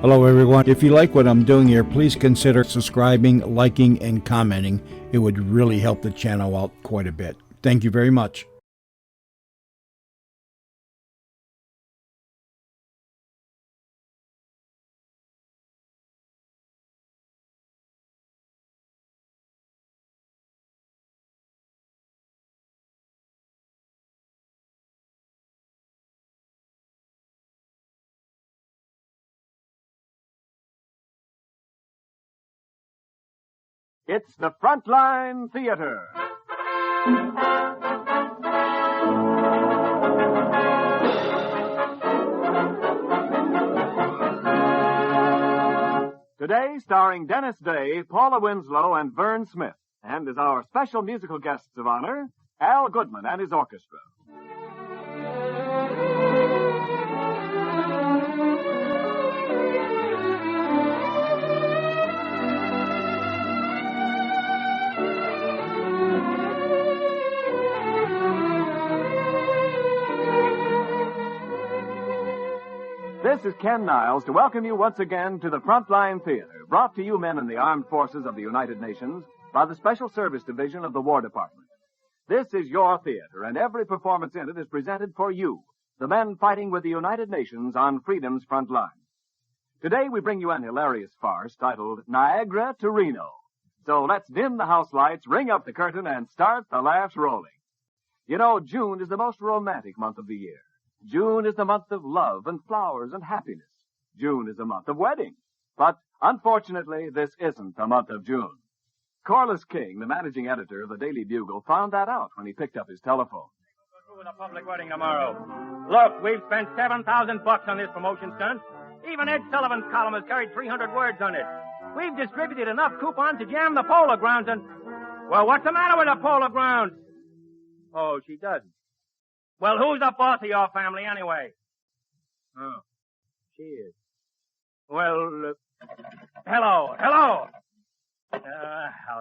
Hello, everyone. If you like what I'm doing here, please consider subscribing, liking, and commenting. It would really help the channel out quite a bit. Thank you very much. It's the Frontline Theater. Today, starring Dennis Day, Paula Winslow, and Vern Smith. And as our special musical guests of honor, Al Goodman and his orchestra. This is Ken Niles to welcome you once again to the Frontline Theater, brought to you men in the armed forces of the United Nations by the Special Service Division of the War Department. This is your theater, and every performance in it is presented for you, the men fighting with the United Nations on freedom's front line. Today we bring you an hilarious farce titled Niagara to Reno. So let's dim the house lights, ring up the curtain, and start the laughs rolling. You know, June is the most romantic month of the year. June is the month of love and flowers and happiness. June is the month of weddings. But, unfortunately, this isn't the month of June. Corliss King, the managing editor of the Daily Bugle, found that out when he picked up his telephone. We'll go to the public wedding tomorrow. Look, we've spent $7,000 on this promotion stunt. Even Ed Sullivan's column has carried 300 words on it. We've distributed enough coupons to jam the polo grounds and... Well, what's the matter with the polo grounds? Oh, she doesn't. Well, who's the boss of your family, anyway? Oh, she is. Well, hello. How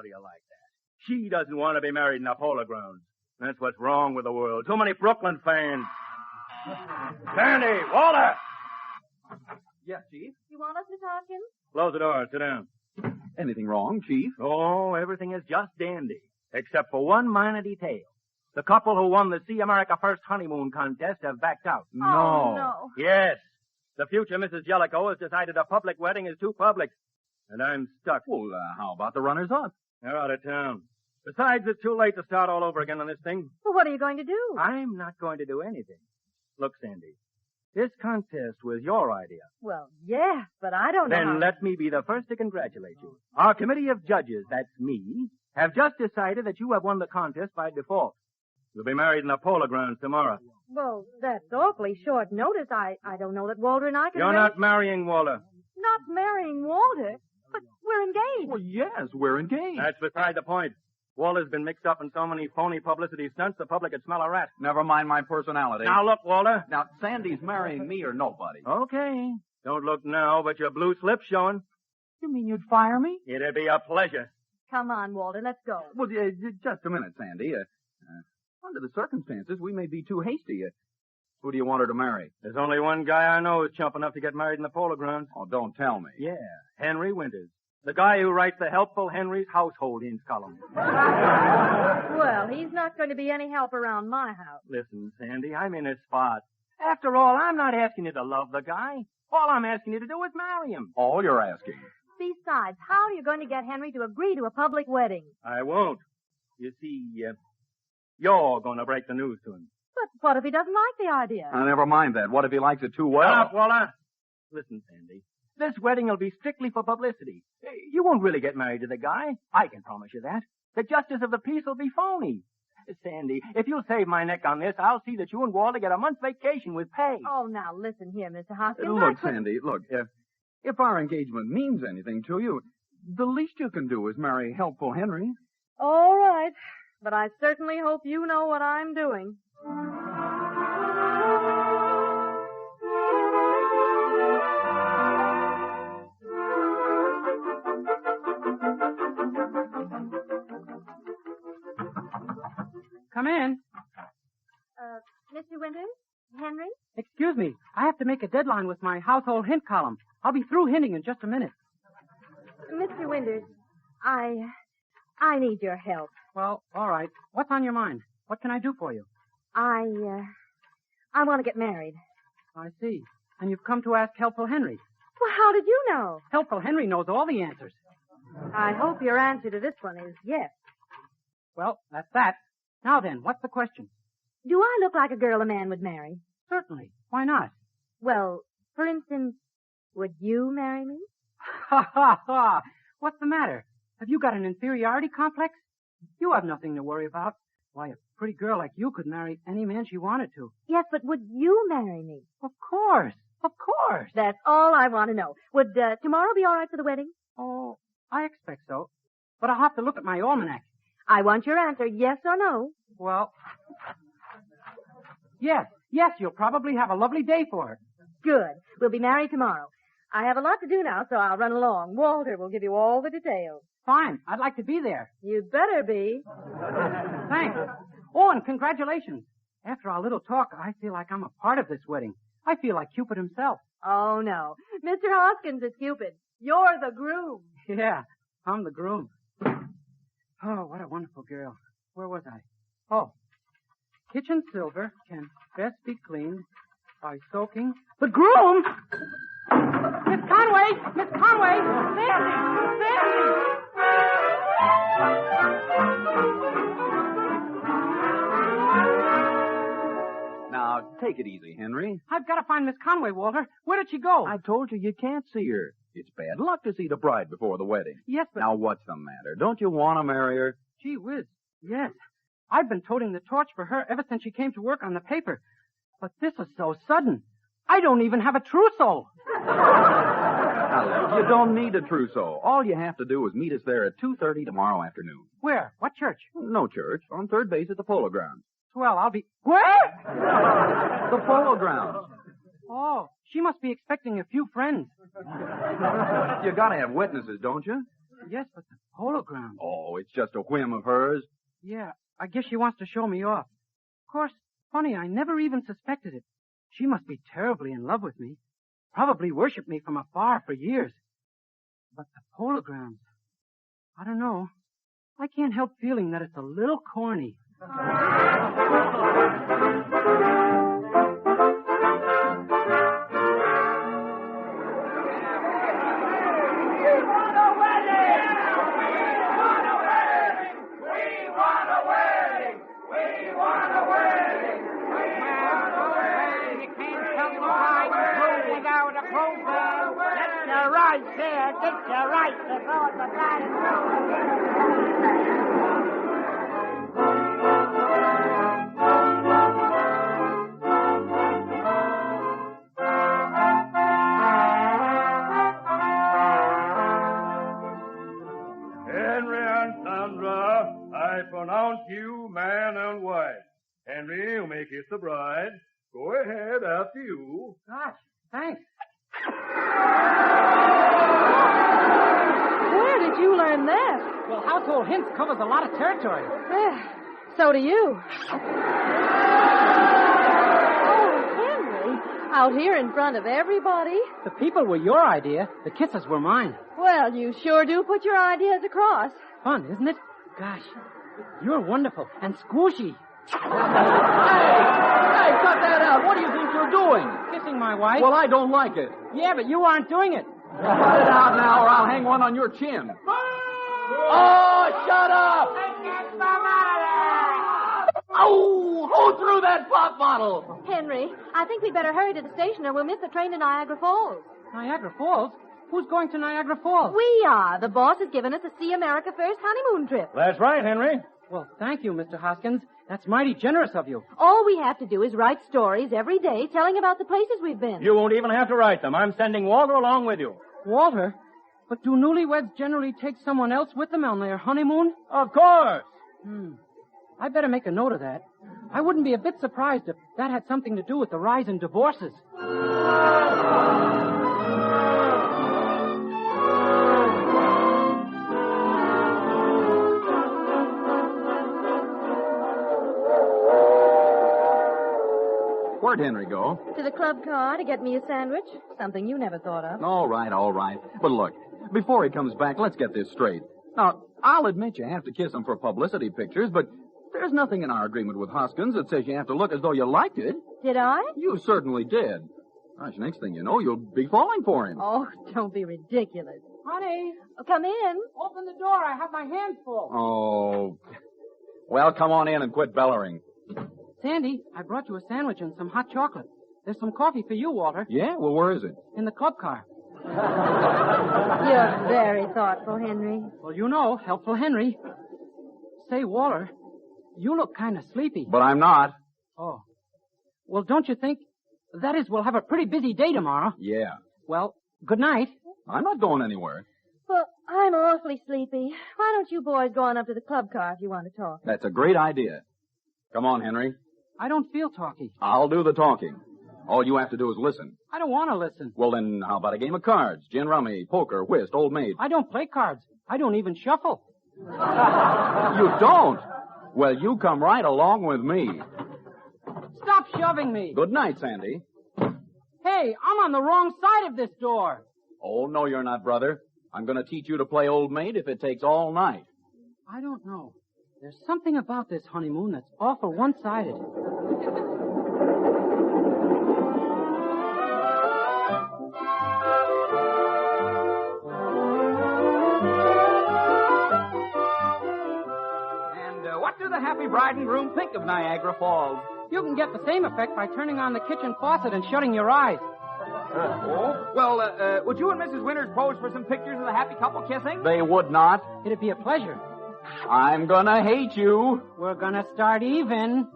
do you like that? She doesn't want to be married in the polo grounds. That's what's wrong with the world. Too many Brooklyn fans. Sandy, Walter! Yes, Chief? You want us to talk him? Close the door. Sit down. Anything wrong, Chief? Oh, everything is just dandy, except for one minor detail. The couple who won the See America First honeymoon contest have backed out. Oh, no. Yes. The future Mrs. Jellicoe has decided a public wedding is too public. And I'm stuck. Well, how about the runners-up? They're out of town. Besides, it's too late to start all over again on this thing. Well, what are you going to do? I'm not going to do anything. Look, Sandy, this contest was your idea. Well, yes, but I don't know. Then let me be the first to congratulate you. Our committee of judges, that's me, have just decided that you have won the contest by default. You'll be married in the polo grounds tomorrow. Well, that's awfully short notice. I don't know that Walter and I can... You're not marrying Walter. Not marrying Walter? But we're engaged. Well, yes, we're engaged. That's beside the point. Walter's been mixed up in so many phony publicity stunts, the public could smell a rat. Never mind my personality. Now look, Walter. Now, Sandy's marrying me or nobody. Okay. Don't look now, but your blue slip's showing. You mean you'd fire me? It'd be a pleasure. Come on, Walter, let's go. Well, just a minute, Sandy. Under the circumstances, we may be too hasty. Who do you want her to marry? There's only one guy I know who's chump enough to get married in the polo grounds. Oh, don't tell me. Yeah, Henry Winters. The guy who writes the Helpful Henry's Household Hints column. Well, he's not going to be any help around my house. Listen, Sandy, I'm in a spot. After all, I'm not asking you to love the guy. All I'm asking you to do is marry him. All you're asking. Besides, how are you going to get Henry to agree to a public wedding? I won't. You see, you're going to break the news to him. But what if he doesn't like the idea? Never mind that. What if he likes it too well? Shut up, Walter. Listen, Sandy. This wedding will be strictly for publicity. You won't really get married to the guy. I can promise you that. The justice of the peace will be phony. Sandy, if you'll save my neck on this, I'll see that you and Walter get a month's vacation with pay. Oh, now listen here, Mr. Hoskins. Look, Sandy, look. If our engagement means anything to you, the least you can do is marry Helpful Henry. All right. But I certainly hope you know what I'm doing. Come in. Mr. Winters? Henry? Excuse me. I have to make a deadline with my household hint column. I'll be through hinting in just a minute. Mr. Winters, I need your help. Well, all right. What's on your mind? What can I do for you? I want to get married. I see. And you've come to ask Helpful Henry. Well, how did you know? Helpful Henry knows all the answers. I hope your answer to this one is yes. Well, that's that. Now then, what's the question? Do I look like a girl a man would marry? Certainly. Why not? Well, for instance, would you marry me? Ha, ha, ha. What's the matter? Have you got an inferiority complex? You have nothing to worry about. Why, a pretty girl like you could marry any man she wanted to. Yes, but would you marry me? Of course. Of course. That's all I want to know. Would tomorrow be all right for the wedding? Oh, I expect so. But I'll have to look at my almanac. I want your answer, yes or no. Well, yes, you'll probably have a lovely day for it. Good. We'll be married tomorrow. I have a lot to do now, so I'll run along. Walter will give you all the details. Fine. I'd like to be there. You'd better be. Thanks. Oh, and congratulations. After our little talk, I feel like I'm a part of this wedding. I feel like Cupid himself. Oh, no. Mr. Hoskins is Cupid. You're the groom. Yeah, I'm the groom. Oh, what a wonderful girl. Where was I? Oh. Kitchen silver can best be cleaned by soaking the groom. Miss Conway! Miss Conway! Sandy! Sandy! Now, take it easy, Henry. I've got to find Miss Conway, Walter. Where did she go? I told you can't see her. It's bad luck to see the bride before the wedding. Yes, but... Now, what's the matter? Don't you want to marry her? Gee whiz. Yes. I've been toting the torch for her ever since she came to work on the paper. But this is so sudden. I don't even have a trousseau. Now, look, you don't need a trousseau. All you have to do is meet us there at 2:30 tomorrow afternoon. Where? What church? No church. On third base at the Polo Grounds. Well, I'll be... Where? The Polo Grounds. Oh, she must be expecting a few friends. You gotta have witnesses, don't you? Yes, but the Polo Grounds. Oh, it's just a whim of hers. Yeah, I guess she wants to show me off. Of course, funny, I never even suspected it. She must be terribly in love with me. Probably worshipped me from afar for years. But the Polo Grounds, I don't know. I can't help feeling that it's a little corny. Henry and Sandra, I pronounce you man and wife. Henry, you may kiss the bride. Go ahead, after you. Gosh, thanks. Where did you learn that? Well, household hints covers a lot of territory. So do you. Oh, Henry, out here in front of everybody. The people were your idea. The kisses were mine. Well, you sure do put your ideas across. Fun, isn't it? Gosh, you're wonderful and squishy. Hey, cut that out. What do you think you're doing? Kissing my wife? Well, I don't like it. Yeah, but you aren't doing it. Cut it out now or I'll hang one on your chin. Oh, shut up! Oh, who threw that pop bottle? Henry, I think we'd better hurry to the station or we'll miss the train to Niagara Falls. Niagara Falls? Who's going to Niagara Falls? We are. The boss has given us a See America First honeymoon trip. That's right, Henry. Well, thank you, Mr. Hoskins. That's mighty generous of you. All we have to do is write stories every day telling about the places we've been. You won't even have to write them. I'm sending Walter along with you. Walter? But do newlyweds generally take someone else with them on their honeymoon? Of course. I better make a note of that. I wouldn't be a bit surprised if that had something to do with the rise in divorces. Where'd Henry go? To the club car to get me a sandwich. Something you never thought of. All right. But look, before he comes back, let's get this straight. Now, I'll admit you have to kiss him for publicity pictures, but there's nothing in our agreement with Hoskins that says you have to look as though you liked it. Did I? You certainly did. Gosh, next thing you know, you'll be falling for him. Oh, don't be ridiculous. Honey, Oh, come in. open the door. I have my hands full. Oh. Well, come on in and quit bellowing. Sandy, I brought you a sandwich and some hot chocolate. There's some coffee for you, Walter, Yeah? Well, where is it? in the club car. You're very thoughtful, Henry. Well, you know, helpful Henry. Say, Walter, you look kind of sleepy. But I'm not. Oh. Well, don't you think? That is, we'll have a pretty busy day tomorrow. Yeah. Well, good night. I'm not going anywhere. Well, I'm awfully sleepy. Why don't you boys go on up to the club car if you want to talk? That's a great idea. Come on, Henry. I don't feel talky. I'll do the talking. All you have to do is listen. I don't want to listen. Well, then, how about a game of cards? Gin rummy, poker, whist, old maid. I don't play cards. I don't even shuffle. You don't? Well, you come right along with me. Stop shoving me. Good night, Sandy. Hey, I'm on the wrong side of this door. Oh, no, you're not, brother. I'm going to teach you to play old maid if it takes all night. I don't know. There's something about this honeymoon that's awful one-sided. And what do the happy bride and groom think of Niagara Falls? You can get the same effect by turning on the kitchen faucet and shutting your eyes. Well, Would you and Mrs. Winters pose for some pictures of the happy couple kissing? they would not. It'd be a pleasure. I'm gonna hate you. We're gonna start even.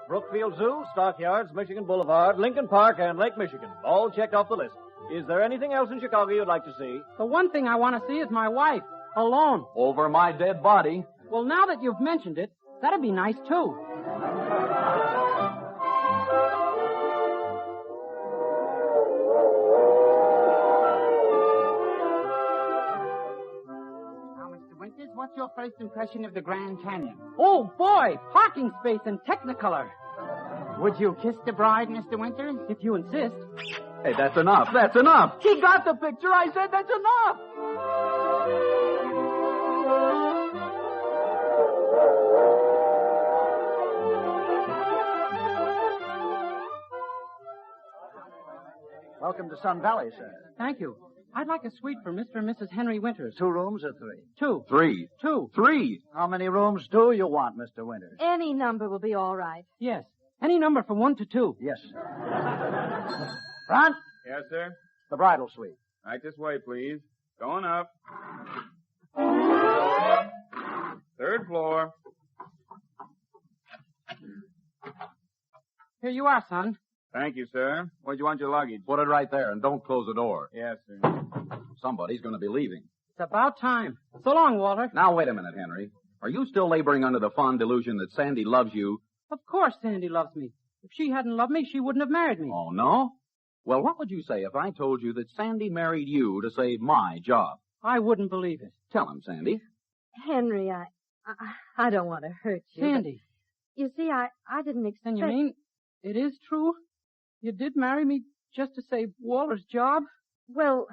Brookfield Zoo, Stockyards, Michigan Boulevard, Lincoln Park, and Lake Michigan. All checked off the list. Is there anything else in Chicago you'd like to see? The one thing I want to see is my wife, alone. Over my dead body. Well, now that you've mentioned it, that'd be nice, too. Now, Mr. Winters, what's your first impression of the Grand Canyon? Oh, boy, parking space in Technicolor. Would you kiss the bride, Mr. Winters? If you insist. Hey, that's enough. That's enough. He got the picture. I said that's enough. Welcome to Sun Valley, sir. Thank you. I'd like a suite for Mr. and Mrs. Henry Winters. 2 rooms or 3? 2. 3. 2. 3. How many rooms do you want, Mr. Winters? Any number will be all right. Yes. Any number from 1 to 2. Yes. Front, Yes, sir. the bridal suite. Right this way, please. Going up. 3rd floor. Here you are, son. Thank you, sir. Where'd you want your luggage? Put it right there and don't close the door. Yes, sir. Somebody's going to be leaving. It's about time. So long, Walter. Now, wait a minute, Henry. Are you still laboring under the fond delusion that Sandy loves you? Of course Sandy loves me. If she hadn't loved me, she wouldn't have married me. Oh, no? Well, what would you say if I told you that Sandy married you to save my job? I wouldn't believe it. Tell him, Sandy. Henry, I don't want to hurt you. Sandy, but you see, I didn't expect... then you mean it is true? You did marry me just to save Walter's job? Well,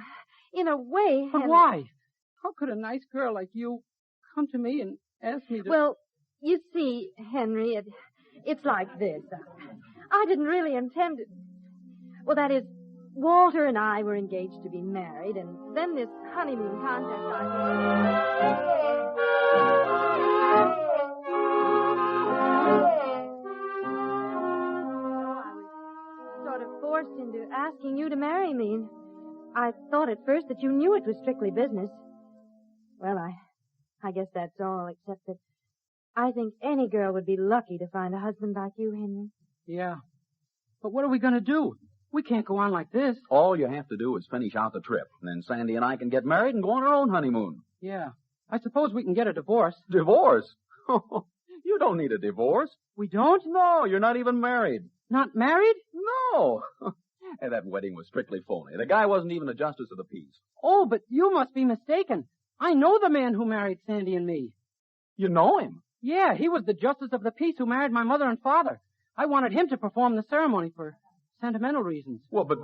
in a way, But Henry... why? How could a nice girl like you come to me and ask me to... Well, you see, Henry, it's like this. I didn't really intend it. Well, that is, Walter and I were engaged to be married, and then this honeymoon contest sort of forced into asking you to marry me. I thought at first that you knew it was strictly business. Well, I guess that's all, except that I think any girl would be lucky to find a husband like you, Henry. Yeah. But what are we going to do? We can't go on like this. All you have to do is finish out the trip, and then Sandy and I can get married and go on our own honeymoon. Yeah. I suppose we can get a divorce. Divorce? You don't need a divorce. We don't? No, you're not even married. Not married? No. Hey, that wedding was strictly phony. The guy wasn't even a justice of the peace. Oh, but you must be mistaken. I know the man who married Sandy and me. You know him? Yeah, he was the justice of the peace who married my mother and father. I wanted him to perform the ceremony for sentimental reasons. Well, but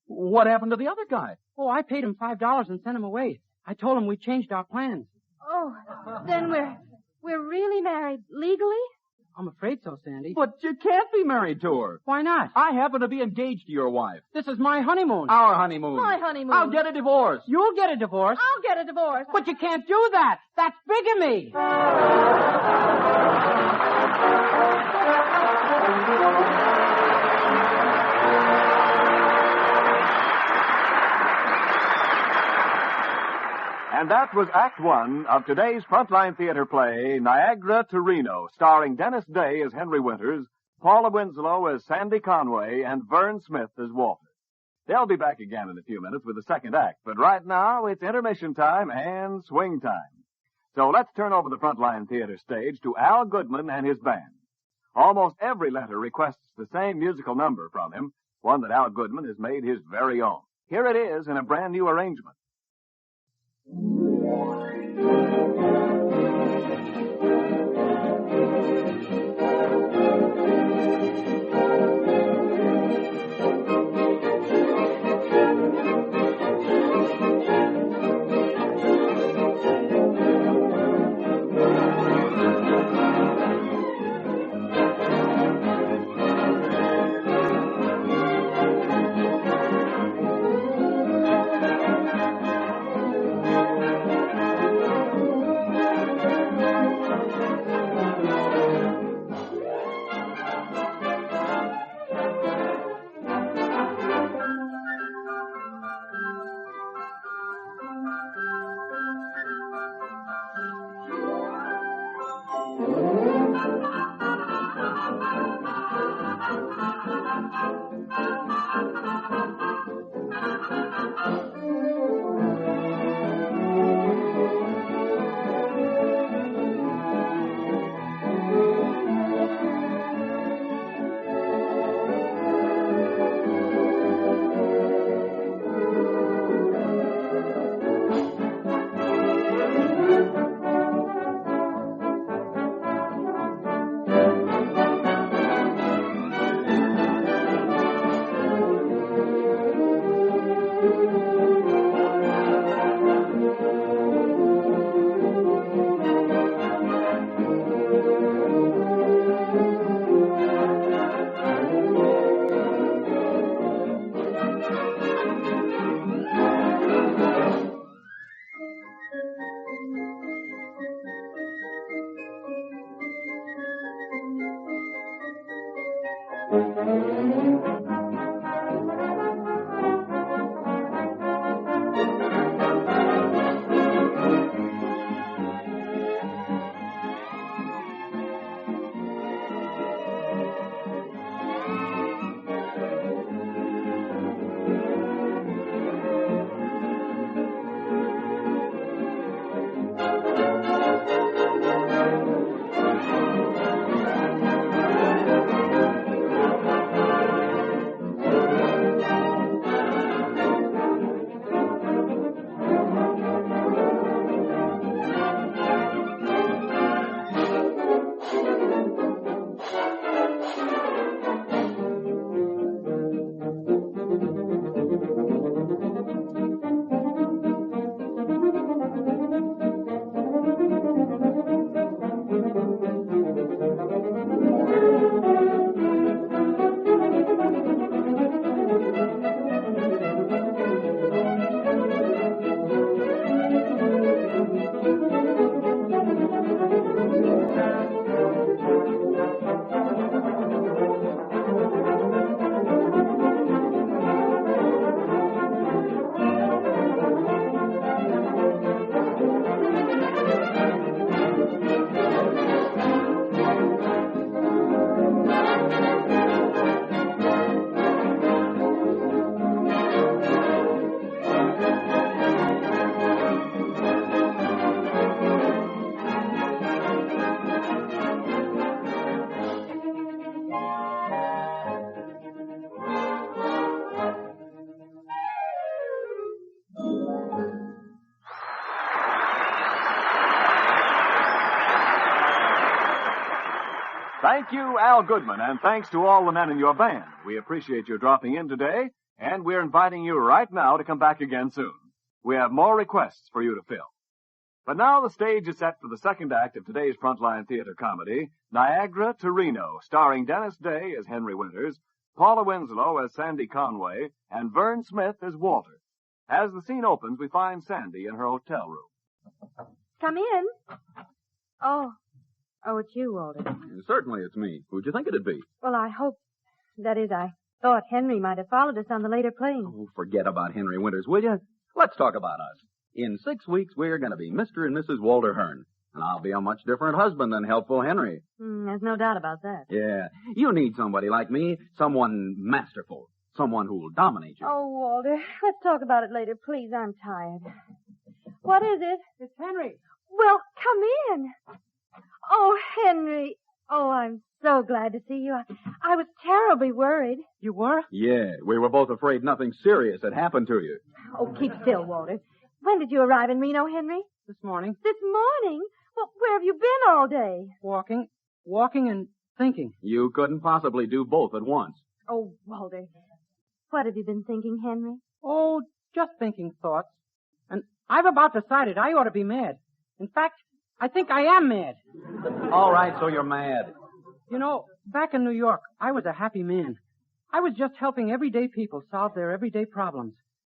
what happened to the other guy? Oh, I paid him $5 and sent him away. I told him we changed our plans. Oh, then we're really married legally? I'm afraid so, Sandy. But you can't be married to her. Why not? I happen to be engaged to your wife. This is my honeymoon. Our honeymoon. My honeymoon. I'll get a divorce. You'll get a divorce. I'll get a divorce. But you can't do that. That's bigamy. And that was Act One of today's Frontline Theater play, Niagara to Reno, starring Dennis Day as Henry Winters, Paula Winslow as Sandy Conway, and Vern Smith as Walter. They'll be back again in a few minutes with the second act, but right now it's intermission time and swing time. So let's turn over the Frontline Theater stage to Al Goodman and his band. Almost every letter requests the same musical number from him, one that Al Goodman has made his very own. Here it is in a brand new arrangement. Thank you, Al Goodman, and thanks to all the men in your band. We appreciate your dropping in today, and we're inviting you right now to come back again soon. We have more requests for you to fill. But now the stage is set for the second act of today's Frontline Theater comedy, Niagara to Reno, starring Dennis Day as Henry Winters, Paula Winslow as Sandy Conway, and Vern Smith as Walter. As the scene opens, we find Sandy in her hotel room. Come in. Oh, it's you, Walter. Certainly it's me. Who'd you think it'd be? Well, I thought Henry might have followed us on the later plane. Oh, forget about Henry Winters, will you? Let's talk about us. In 6 weeks, we're going to be Mr. and Mrs. Walter Hearn. And I'll be a much different husband than helpful Henry. There's no doubt about that. Yeah. You need somebody like me, someone masterful, someone who'll dominate you. Oh, Walter, let's talk about it later, please. I'm tired. What is it? It's Henry. Well, come in. Oh, Henry. Oh, I'm so glad to see you. I was terribly worried. You were? Yeah, we were both afraid nothing serious had happened to you. Oh, keep still, Walter. When did you arrive in Reno, Henry? This morning. This morning? Well, where have you been all day? Walking and thinking. You couldn't possibly do both at once. Oh, Walter. What have you been thinking, Henry? Oh, just thinking thoughts. And I've about decided I ought to be mad. In fact, I think I am mad. All right, so you're mad. You know, back in New York, I was a happy man. I was just helping everyday people solve their everyday problems.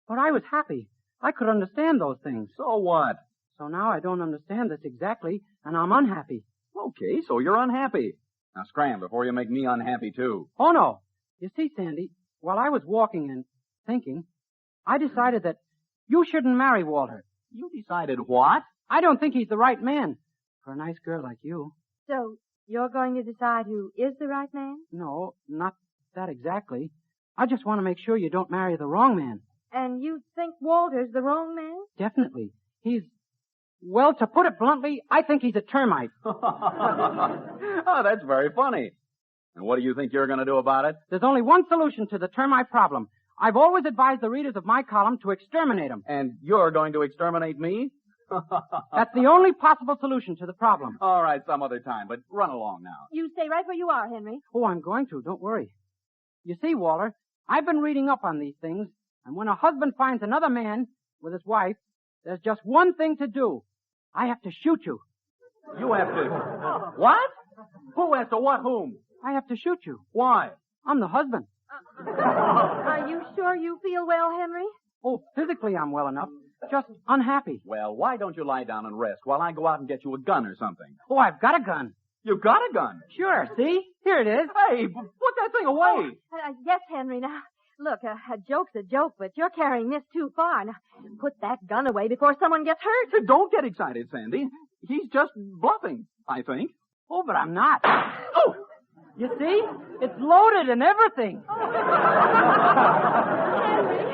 But I was happy. I could understand those things. So what? So now I don't understand this exactly, and I'm unhappy. Okay, so you're unhappy. Now scram before you make me unhappy, too. Oh, no. You see, Sandy, while I was walking and thinking, I decided that you shouldn't marry Walter. You decided what? I don't think he's the right man for a nice girl like you. So, you're going to decide who is the right man? No, not that exactly. I just want to make sure you don't marry the wrong man. And you think Walter's the wrong man? Definitely. Well, to put it bluntly, I think he's a termite. Oh, that's very funny. And what do you think you're going to do about it? There's only one solution to the termite problem. I've always advised the readers of my column to exterminate them. And you're going to exterminate me? That's the only possible solution to the problem. All right, some other time, but run along now. You stay right where you are, Henry. Oh, I'm going to. Don't worry. You see, Walter, I've been reading up on these things, and when a husband finds another man with his wife, there's just one thing to do. I have to shoot you. You have to... What? Who has to what whom? I have to shoot you. Why? I'm the husband. Are you sure you feel well, Henry? Oh, physically I'm well enough. Just unhappy. Well, why don't you lie down and rest while I go out and get you a gun or something? Oh, I've got a gun. You've got a gun? Sure, see? Here it is. Hey, put that thing away. Yes, Henry, now. Look, a joke's a joke, but you're carrying this too far. Now, put that gun away before someone gets hurt. Don't get excited, Sandy. He's just bluffing, I think. Oh, but I'm not. Oh! You see? It's loaded and everything. Henry,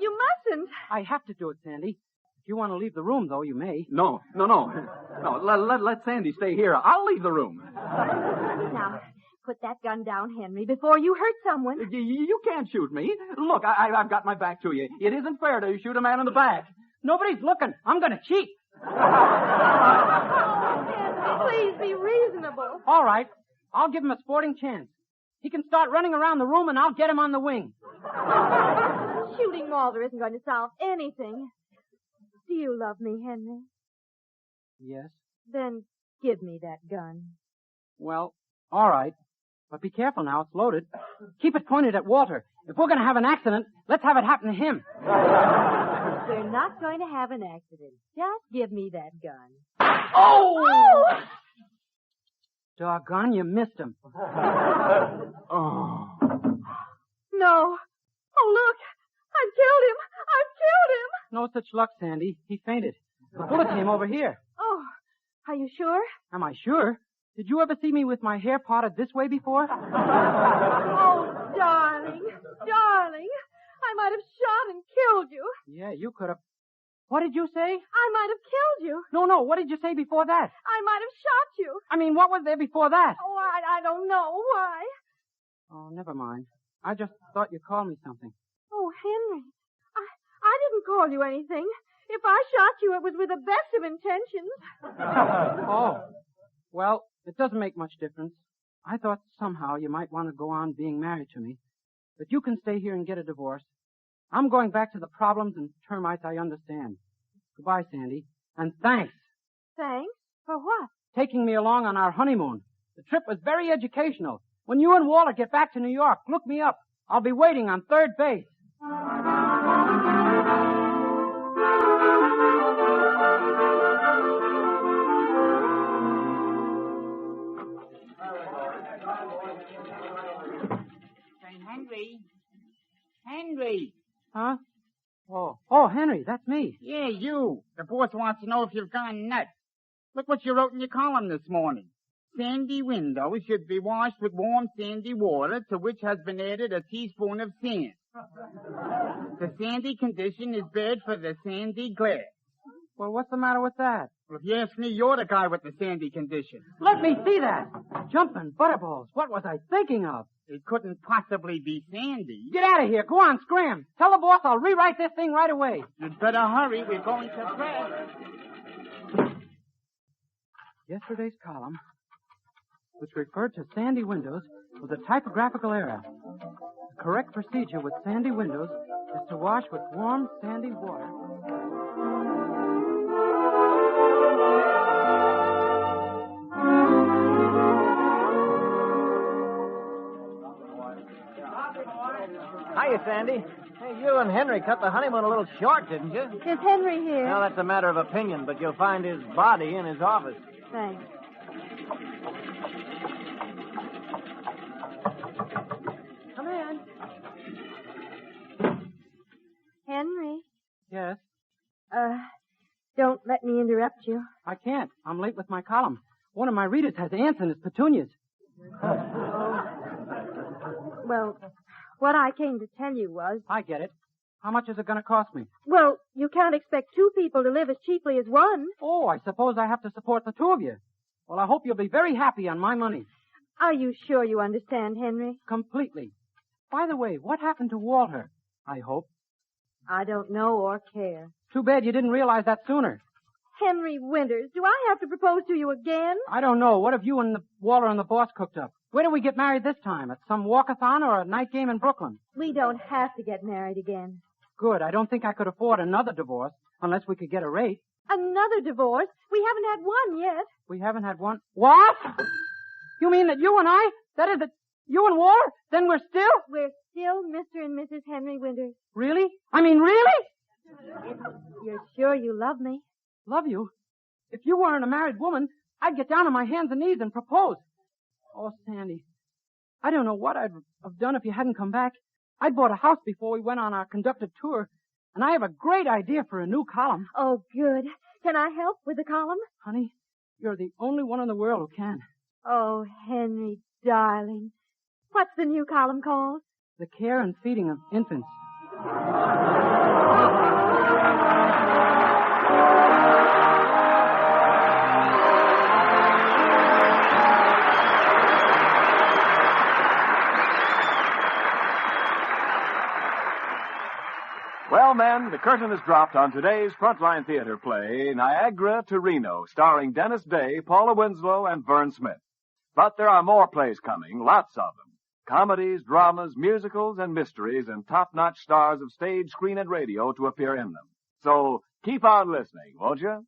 you mustn't. I have to do it, Sandy. If you want to leave the room, though, you may. No. Let Sandy stay here. I'll leave the room. Now, put that gun down, Henry, before you hurt someone. You can't shoot me. Look, I've got my back to you. It isn't fair to shoot a man in the back. Nobody's looking. I'm going to cheat. Please be reasonable. All right. I'll give him a sporting chance. He can start running around the room, and I'll get him on the wing. Shooting Walter isn't going to solve anything. Do you love me, Henry? Yes. Then give me that gun. Well, all right. But be careful now. It's loaded. Keep it pointed at Walter. If we're going to have an accident, let's have it happen to him. We're not going to have an accident. Just give me that gun. Oh! Doggone, you missed him. Oh. No. Oh, look. I've killed him. No such luck, Sandy. He fainted. The bullet came over here. Oh, are you sure? Am I sure? Did you ever see me with my hair parted this way before? Oh, darling. I might have shot and killed you. Yeah, you could have. What did you say? I might have killed you. No. What did you say before that? I might have shot you. I mean, what was there before that? Oh, I don't know. Why? Oh, never mind. I just thought you called me something. Oh, Henry. I didn't call you anything. If I shot you, it was with the best of intentions. Oh. Well, It doesn't make much difference. I thought somehow you might want to go on being married to me. But you can stay here and get a divorce. I'm going back to the problems and termites I understand. Goodbye, Sandy. And thanks. Thanks? For what? Taking me along on our honeymoon. The trip was very educational. When you and Walter get back to New York, look me up. I'll be waiting on third base. Henry. Henry. Huh? Oh, Henry, that's me. Yeah, you. The boss wants to know if you've gone nuts. Look what you wrote in your column this morning. Sandy windows should be washed with warm sandy water, to which has been added a teaspoon of sand. The sandy condition is bad for the sandy glass. Well, what's the matter with that? Well, if you ask me, you're the guy with the sandy condition. Let me see that. Jumping butterballs. What was I thinking of? It couldn't possibly be sandy. Get out of here. Go on, scram. Tell the boss I'll rewrite this thing right away. You'd better hurry. We're going to press. Yesterday's column, which referred to sandy windows, was a typographical error. The correct procedure with sandy windows is to wash with warm sandy water. Hiya, Sandy. Hey, you and Henry cut the honeymoon a little short, didn't you? Is Henry here? Well, that's a matter of opinion, but you'll find his body in his office. Thanks. Come in. Henry. Yes? Don't let me interrupt you. I can't. I'm late with my column. One of my readers has ants in his petunias. Well, what I came to tell you was... I get it. How much is it going to cost me? Well, you can't expect two people to live as cheaply as one. Oh, I suppose I have to support the two of you. Well, I hope you'll be very happy on my money. Are you sure you understand, Henry? Completely. By the way, what happened to Walter? I hope. I don't know or care. Too bad you didn't realize that sooner. Henry Winters, do I have to propose to you again? I don't know. What have you and Walter and the boss cooked up? Where do we get married this time? At some walkathon or a night game in Brooklyn? We don't have to get married again. Good. I don't think I could afford another divorce unless we could get a rate. Another divorce? We haven't had one yet. We haven't had one? What? You mean that you and I? That is that you and Walter? Then we're still? We're still Mr. and Mrs. Henry Winters. Really? I mean, really? If you're sure you love me. Love you? If you weren't a married woman, I'd get down on my hands and knees and propose. Oh, Sandy, I don't know what I'd have done if you hadn't come back. I'd bought a house before we went on our conducted tour, and I have a great idea for a new column. Oh, good. Can I help with the column? Honey, you're the only one in the world who can. Oh, Henry, darling. What's the new column called? The care and feeding of infants. Well, men, the curtain is dropped on today's Frontline Theater play, Niagara to Reno, starring Dennis Day, Paula Winslow, and Vern Smith. But there are more plays coming, lots of them. Comedies, dramas, musicals, and mysteries, and top-notch stars of stage, screen, and radio to appear in them. So keep on listening, won't you?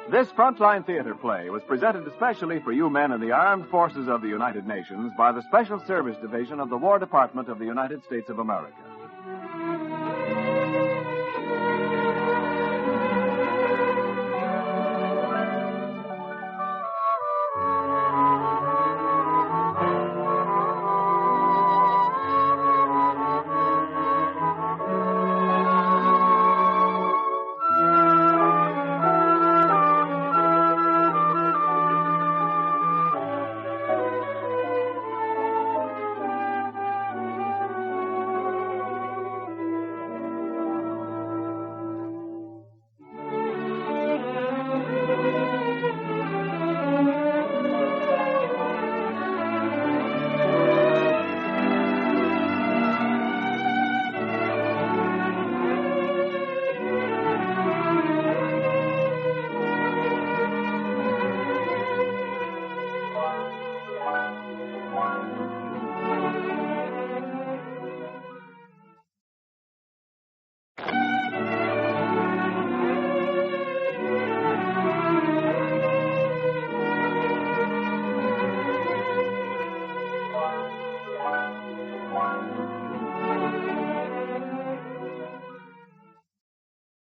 This Frontline Theater play was presented especially for you men in the Armed Forces of the United Nations by the Special Service Division of the War Department of the United States of America.